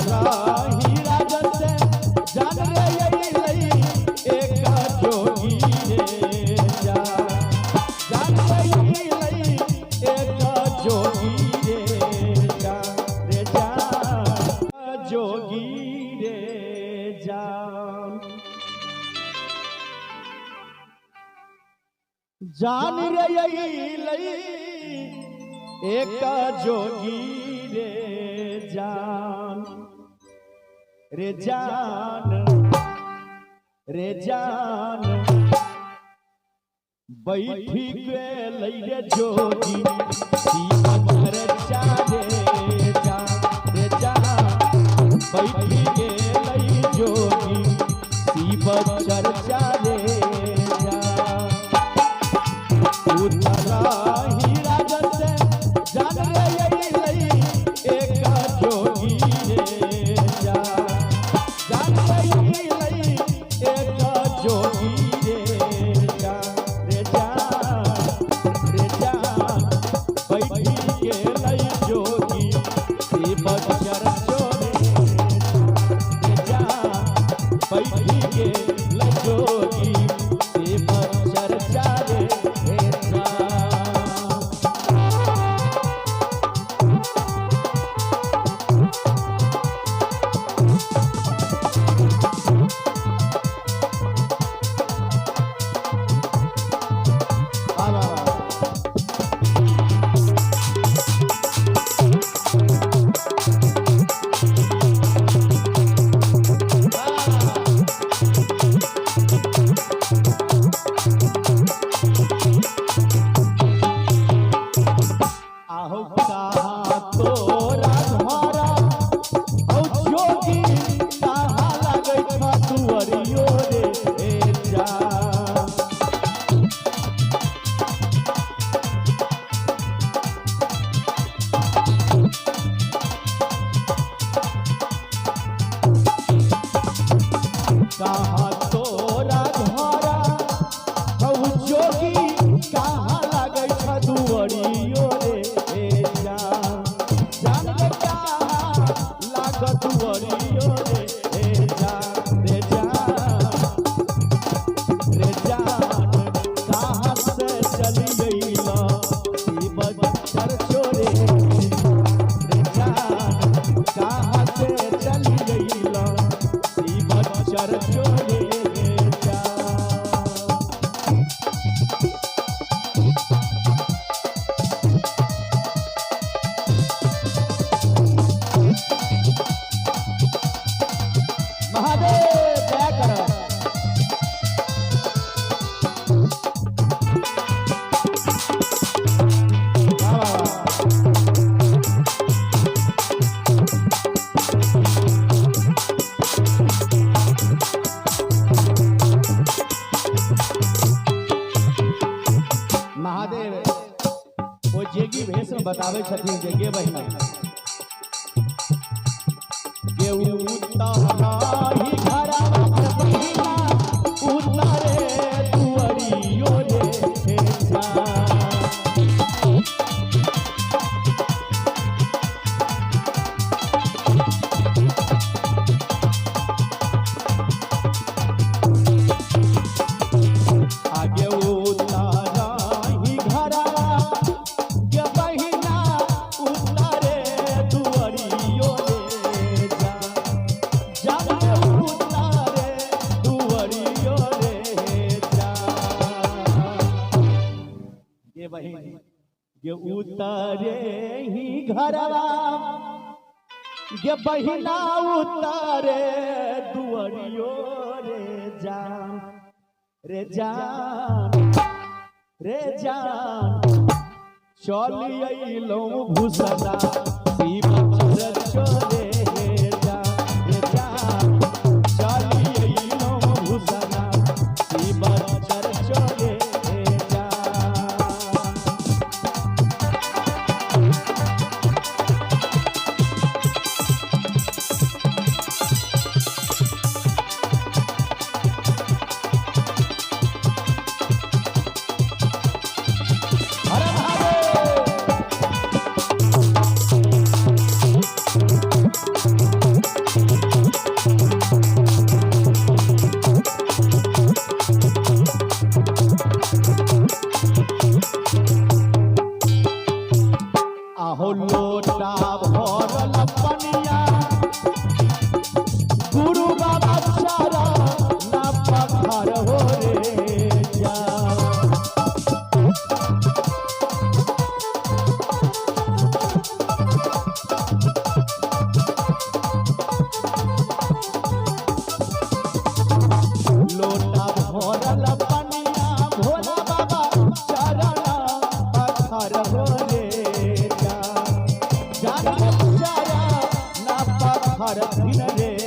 उतारा ही राजन से जान रे यही लई एक जोगी रे जान जान रे यही लई एक जोगी रे जान जोगी रे जान जान रे यही लई एक जोगी रे जान रे जान बैठी के लई रे जोगी सीमा पर चाहे जान रे जान बैठी के लई जोगी सीमा चर्चा रे जान उतारा ही राजन से जान रे यही लई एक जोगी रे जान जान रे यही लई एक जोगी रे जान बैठी के लई जोगी से बचर चोरे रे जान बैठी के लई जोगी से बचर चारे कहाँ तोरा घोरा हऊ जोगी कहाँ लगे दुआरियो रे जान जान रे कहाँ लाग दुआरियो रे जान रे जान कहाँ से चली गई ला बचर चोरे रे जान कहाँ से चली गई ला बचर चोरे महादेव क्या कर महादेव वो जेगी भेष में बतावे छथिन जे गे बहिना गे उतारा ही घरा बहिना उतारे दुआरियो रे जान आगे उतारा ही घरा गे बहिना उतारे दुआरियो रे जान जान उतारे दुआरियो रे जान गे बहिनी गे उतारे ही घरवा गे बहिना उतारे दुआरियो रे जान चली अइलो भूसना सीमा चर चोरे रे जान चली अइलो भूसना सीमा चर चोरे रे जान हर महादेव भिन रे